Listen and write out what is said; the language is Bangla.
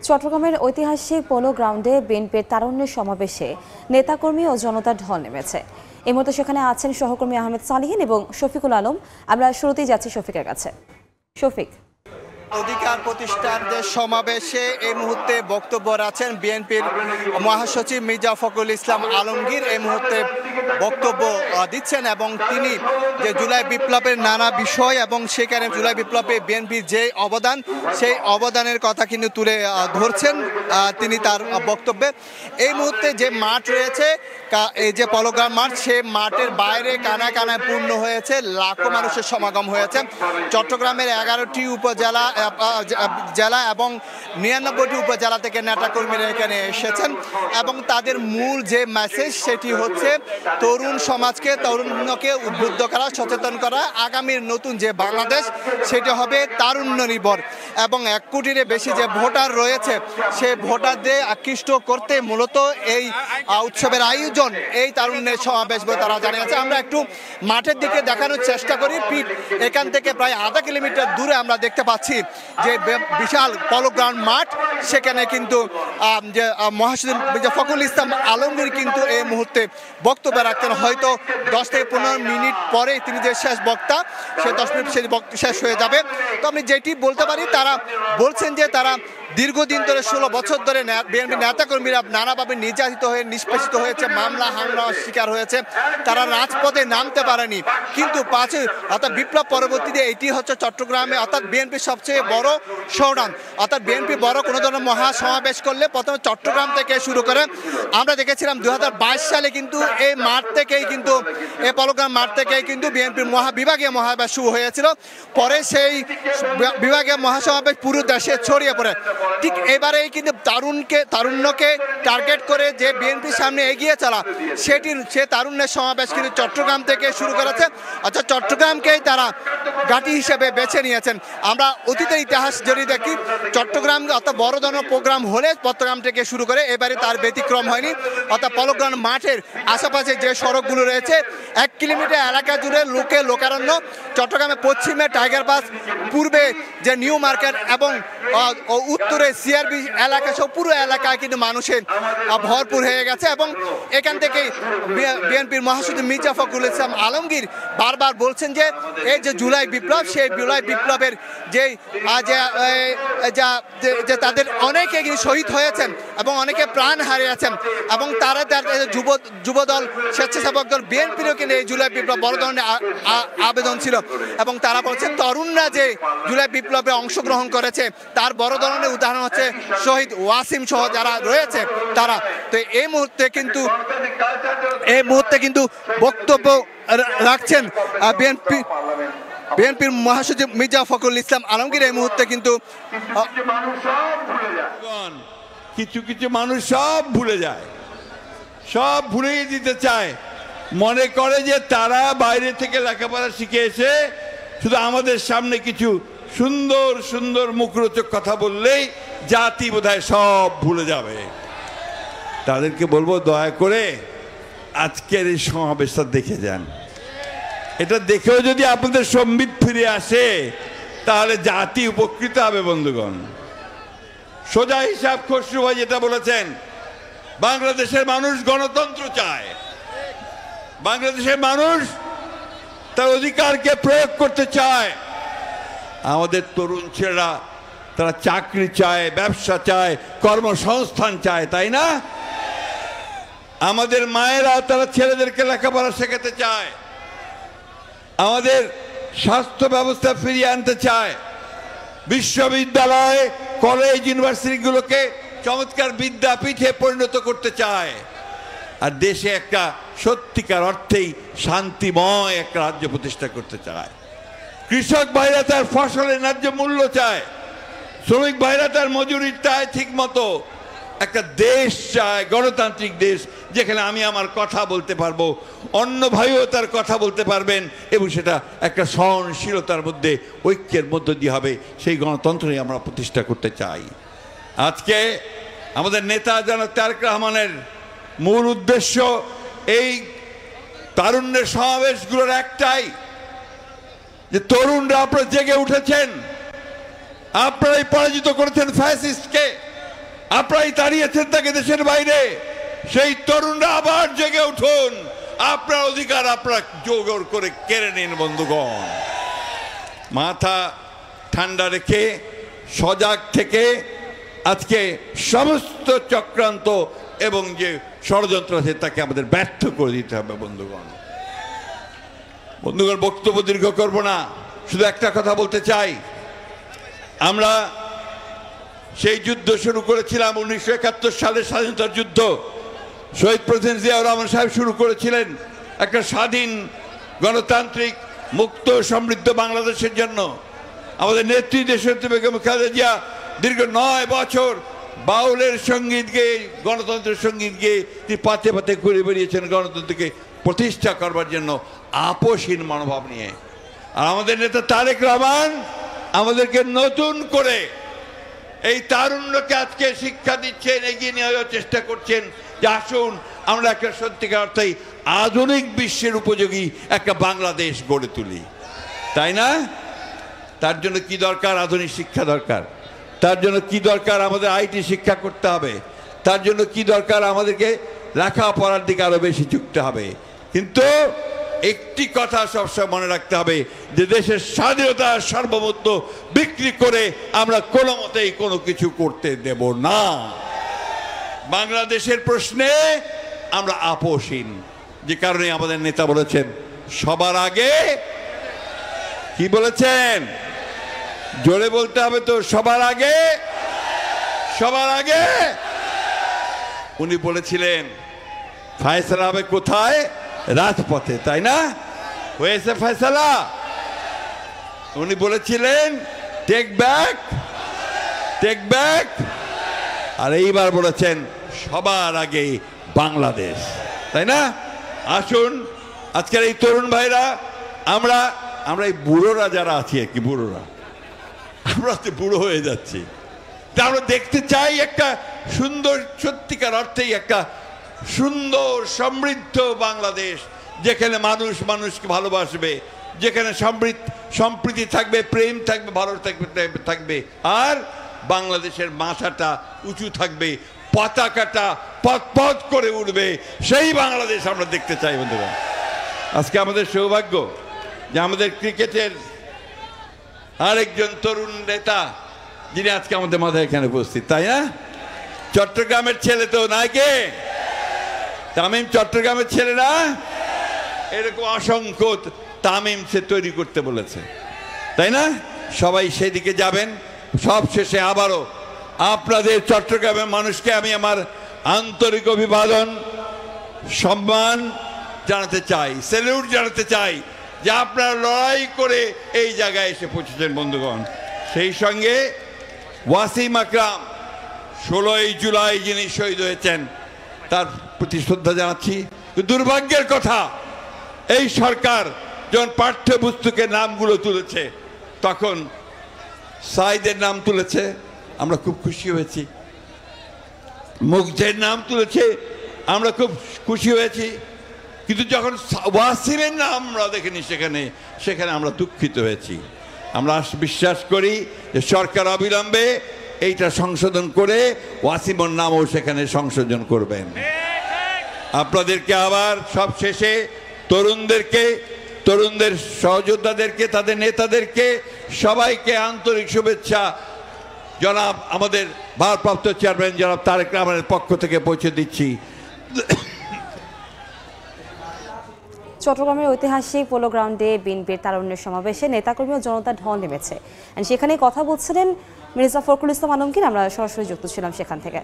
চট্টগ্রামের ঐতিহাসিক পোলো গ্রাউন্ডে বিএনপির তারুণ্যের সমাবেশে নেতাকর্মী ও জনতার ঢল নেমেছে। এই মুহূর্তে সেখানে আছেন সহকর্মী আহমেদ সালিহিন এবং শফিকুল আলম। আমরা শুরুতেই যাচ্ছি শফিকের কাছে। শফিক, অধিকার প্রতিষ্ঠার যে সমাবেশে এই মুহূর্তে বক্তব্য রাখছেন বিএনপির মহাসচিব মির্জা ফখরুল ইসলাম আলমগীর। এই মুহূর্তে বক্তব্য দিচ্ছেন এবং তিনি যে জুলাই বিপ্লবের নানা বিষয় এবং সেখানে জুলাই বিপ্লবে বিএনপির যে অবদান, সেই অবদানের কথা কিন্তু তুলে ধরছেন তিনি তার বক্তব্যে। এই মুহূর্তে যে মাঠ রয়েছে, এই যে পলোগ্রাম মাঠ, সে মাঠের বাইরে কানায় কানায় পূর্ণ হয়েছে, লাখো মানুষের সমাগম হয়েছে। চট্টগ্রামের 11টি উপজেলা জেলা এবং 99টি উপজেলা থেকে নেতাকর্মীরা এখানে এসেছেন এবং তাদের মূল যে মেসেজ সেটি হচ্ছে তরুণ সমাজকে, তরুণকে উদ্বুদ্ধ করা, সচেতন করা। আগামীর নতুন যে বাংলাদেশ সেটি হবে তারুণ্য নির্ভর এবং 1 কোটির বেশি যে ভোটার রয়েছে সে ভোটারদের আকৃষ্ট করতে মূলত এই উৎসবের আয়োজন, এই তারুণ্যের সমাবেশ বলে তারা জানিয়েছে। আমরা একটু মাঠের দিকে দেখানোর চেষ্টা করি। এখান থেকে প্রায় আধা কিলোমিটার দূরে আমরা দেখতে পাচ্ছি যে বিশাল পলোগ্রাউন্ড মাঠ, সেখানে কিন্তু যে মহাসচিব মির্জা ফখরুল ইসলাম আলমগীর কিন্তু এই মুহূর্তে বক্তব্য রাখতেন। হয়তো 10 থেকে 15 মিনিট পরে তিনি যে শেষ বক্তা, সে 10 মিনিট সেই বক্তব্য শেষ হয়ে যাবে। তো আমি যেটি বলতে পারি, তারা বলছেন যে তারা দীর্ঘদিন ধরে 16 বছর ধরে বিএনপি নেতাকর্মীরা নানাভাবে নির্যাতিত হয়ে নিষ্পেষিত হয়েছে, মামলা হামলার শিকার হয়েছে, তারা রাজপথে নামতে পারেনি। কিন্তু অর্থাৎ বিপ্লব পরবর্তীতে এটি হচ্ছে চট্টগ্রামে অর্থাৎ বিএনপির সবচেয়ে বড় শোডাউন। অর্থাৎ বিএনপি বড় কোনো ধরনের মহা সমাবেশ করলে প্রথমে চট্টগ্রাম থেকে শুরু করে আমরা দেখেছিলাম 2022 সালে কিন্তু এই মাঠ থেকেই কিন্তু এই পলোগ্রাম মাঠ থেকেই কিন্তু বিএনপির বিভাগীয় মহাসমাবেশ শুরু হয়েছিল। পরে সেই বিভাগীয় মহাসমাবেশ পুরো দেশে ছড়িয়ে পড়ে। ঠিক এবারেই কিন্তু তারুণ্যকে টার্গেট করে যে বিএনপির সামনে এগিয়ে চলা, সে তারুণ্যের সমাবেশ কিন্তু চট্টগ্রাম থেকে শুরু করেছে। অর্থাৎ চট্টগ্রামকেই তারা ঘাঁটি হিসেবে বেছে নিয়েছেন। আমরা অতীতের ইতিহাস যদি দেখি, চট্টগ্রাম অর্থাৎ বড় ধরনের প্রোগ্রাম হলে চট্টগ্রাম থেকে শুরু করে এবারে তার ব্যতিক্রম হয়নি। অর্থাৎ পলোগ্রাম মাঠের আশেপাশে যে সড়কগুলো রয়েছে 1 কিলোমিটার এলাকা জুড়ে লোকারণ্য। চট্টগ্রামের পশ্চিমে টাইগার পাস, পূর্বে যে নিউ মার্কেট এবং উত্তরে সিআরবি এলাকা সব পুরো এলাকায় কিন্তু মানুষের ভরপুর হয়ে গেছে। এবং এখান থেকেই বিএনপির মহাসচিব মির্জা ফখরুল ইসলাম আলমগীর বারবার বলছেন যে এই যে জুলাই বিপ্লব, সেই জুলাই বিপ্লবের যে তাদের অনেকে শহীদ হয়েছেন এবং অনেকে প্রাণ হারিয়েছেন এবং তারা যুবদল, স্বেচ্ছাসেবক দল বিএনপিরও কিন্তু এই জুলাই বিপ্লব বড় ধরনের আবেদন ছিল এবং তারা বলছেন তরুণরা যে জুলাই বিপ্লবে অংশগ্রহণ করেছে তার বড় ধরনের উদাহরণ হচ্ছে শহীদ ওয়াসিম সহ যারা রয়েছে তারা। তো এই মুহূর্তে কিন্তু বক্তব্য রাখছেন বিএনপির মহাসচিব মির্জা ফখরুল ইসলাম আলমগীর। এই মুহূর্তে কিন্তু কিছু মানুষ সব ভুলে যায়, সব ভুলিয়ে দিতে চায়, মনে করে যে তারা বাইরে থেকে লেখাপড়া শিখে এসে শুধু আমাদের সামনে কিছু সুন্দর সুন্দর মুখরোচক কথা বললেই জাতি বোধহয় সব ভুলে যাবে। তাদেরকে বলবো দয়া করে আজকের এই সমাবেশটা দেখে যান। এটা দেখেও যদি আপনাদের সম্বিত ফিরে আসে তাহলে জাতি উপকৃত হবে। বন্ধুগণ, সোজা হিসাব খসরু ভাই যেটা বলেছেন, বাংলাদেশের মানুষ গণতন্ত্র চায়, বাংলাদেশের মানুষ তার অধিকারকে প্রয়োগ করতে চায়। আমাদের তরুণ ছেলেরা তারা চাকরি চায়, ব্যবসা চায়, কর্মসংস্থান চায়, তাই না? আমাদের মায়েরা তারা ছেলেদেরকে লেখাপড়া শেখাতে চায়, আমাদের স্বাস্থ্য ব্যবস্থা ফিরিয়ে আনতে চায়, বিশ্ববিদ্যালয়, কলেজ, ইউনিভার্সিটিগুলোকে চমৎকার বিদ্যাপীঠে পরিণত করতে চায়, আর দেশে একটা সত্যিকার অর্থেই শান্তিময় একটা রাজ্য প্রতিষ্ঠা করতে চায়। কৃষক ভাইরা তার ফসলের ন্যায্য মূল্য চায়, শ্রমিক ভাইরা তার মজুরি চায় ঠিক মতো। একটা দেশ চায়, গণতান্ত্রিক দেশ, যেখানে আমি আমার কথা বলতে পারবো, অন্য ভাইও তার কথা বলতে পারবেন এবং সেটা একটা সহনশীলতার মধ্যে, ঐক্যের মধ্য দিয়ে হবে। সেই গণতন্ত্রই আমরা প্রতিষ্ঠা করতে চাই। আজকে আমাদের নেতা জনাব তারেক রহমানের মূল উদ্দেশ্য এই তারুণ্যের সমাবেশগুলোর একটাই, যে তরুণরা আপনারা জেগে উঠেছেন, আপনারাই পরাজিত করেছেন ফ্যাসিস্টকে, আপনারাই তাড়িয়েছেন তাকে দেশের বাইরে। সেই তরুণরা আবার জেগে উঠুন, আপনার অধিকার আপনারা জোর করে কেড়ে নিন বন্ধুগণ। মাথা ঠান্ডা রেখে সজাগ থেকে আজকে সমস্ত চক্রান্ত এবং যে ষড়যন্ত্র আছে তাকে আমাদের ব্যর্থ করে দিতে হবে বন্ধুগণ। বন্ধুগণ, বক্তব্য দীর্ঘ করব না, শুধু একটা কথা বলতে চাই। আমরা সেই যুদ্ধ শুরু করেছিলাম 1971 সালের স্বাধীনতার যুদ্ধ। শহীদ প্রেসিডেন্ট জিয়াউর রহমান সাহেব শুরু করেছিলেন একটা স্বাধীন, গণতান্ত্রিক, মুক্ত, সমৃদ্ধ বাংলাদেশের জন্য। আমাদের নেত্রী দেশনেত্রী বেগম খালেদা জিয়া দীর্ঘ 9 বছর বাউলের সঙ্গীত গেয়ে, গণতন্ত্রের সঙ্গীত গেয়ে তিনি পাতে পাতে ঘুরে বেরিয়েছেন গণতন্ত্রকে প্রতিষ্ঠা করবার জন্য আপোষহীন মনোভাব নিয়ে। আর আমাদের নেতা তারেক রহমান আমাদেরকে নতুন করে এই তারুণ্যকে আজকে শিক্ষা দিচ্ছেন, এগিয়ে নিয়ে যাওয়ার চেষ্টা করছেন যে আসুন আমরা একটা সত্যিকার অর্থেই আধুনিক বিশ্বের উপযোগী একটা বাংলাদেশ গড়ে তুলি, তাই না? তার জন্য কি দরকার? আধুনিক শিক্ষা দরকার। তার জন্য কি দরকার? আমাদের আইটি শিক্ষা করতে হবে। তার জন্য কি দরকার? আমাদেরকে লেখাপড়ার দিকে আরো বেশি ঝুঁকতে হবে। কিন্তু একটি কথা সবসময় মনে রাখতে হবে যে দেশের স্বাধীনতা সার্বভৌমত্ব বিক্রি করে আমরা কোনো মতেই কোনো কিছু করতে দেব না। বাংলাদেশের প্রশ্নে আমরা আপোষহীন, যে কারণে আমাদের নেতা বলেছেন সবার আগে, কি বলেছেন? জোরে বলতে হবে তো, সবার আগে, সবার আগে। উনি বলেছিলেন ফয়সালা হবে কোথায়? রাজপথে, তাই না? হয়েছে ফয়সালা। উনি বলেছিলেন টেক ব্যাক, টেক ব্যাক। আর এইবার বলেছেন সবার আগে বাংলাদেশ, তাই না? আসুন আজকের এই তরুণ ভাইরা, আমরা এই বুড়োরা যারা আছি আর কি, বুড়োরা আমরা তো বুড়ো হয়ে যাচ্ছি, তা আমরা দেখতে চাই একটা সুন্দর, সত্যিকার অর্থেই একটা সুন্দর সমৃদ্ধ বাংলাদেশ, যেখানে মানুষ মানুষকে ভালোবাসবে, যেখানে সম্প্রীতি থাকবে, প্রেম থাকবে, ভালো থাকবে, আর বাংলাদেশের মাথাটা উঁচু থাকবে, পতাকাটা পথ পথ করে উঠবে। সেই বাংলাদেশ আমরা দেখতে চাই বন্ধুরা। আজকে আমাদের সৌভাগ্য যে আমাদের ক্রিকেটের আরেকজন তরুণ নেতা যিনি আজকে আমাদের মাথায় এখানে উপস্থিত, তাই না? চট্টগ্রামের ছেলে তো নাকি তামিম? চট্টগ্রামের ছেলে না? এরকম অসংখ্য তামিম সে তৈরি করতে বলেছে, তাই না? সবাই সেদিকে যাবেন। সব শেষে আবারও আপনাদের চট্টগ্রামের মানুষকে আমি আমার আন্তরিক অভিবাদন, সম্মান জানাতে চাই, স্যালুট জানাতে চাই যে আপনারা লড়াই করে এই জায়গায় এসে পৌঁছেছেন বন্ধুগণ। সেই সঙ্গে ওয়াসিম আকরাম 16ই জুলাই যিনি শহীদ হয়েছেন তার প্রতি শ্রদ্ধা জানাচ্ছি। দুর্ভাগ্যের কথা, এই সরকার যখন পাঠ্যপুস্তকের নামগুলো তুলেছে তখন সাইদের নাম তুলেছে, আমরা খুব খুশি হয়েছি। মুগ্ধের নাম তুলেছে, আমরা খুব খুশি হয়েছি। কিন্তু যখন ওয়াসিমের নাম আমরা দেখিনি সেখানে আমরা দুঃখিত হয়েছি। আমরা বিশ্বাস করি যে সরকার অবিলম্বে এইটা সংশোধন করে ওয়াসিমের নামও সেখানে সংশোধন করবেন। আপনাদেরকে আবার সব শেষে তরুণদের সহযোদ্ধাদেরকে, তাদের নেতাদেরকে সবাইকে আন্তরিক শুভেচ্ছা জনাব আমাদের ভারপ্রাপ্ত চেয়ারম্যান জনাব তারেক রহমানের পক্ষ থেকে পৌঁছে দিচ্ছি। চট্টগ্রামের ঐতিহাসিক পোলো গ্রাউন্ডে বিএনপির তারুণ্যের সমাবেশে নেতাকর্মী ও জনতার ঢল নেমেছে। সেখানে কথা বলছিলেন মির্জা ফখরুল ইসলাম আলমগীর। আমরা সরাসরি যুক্ত ছিলাম সেখান থেকে।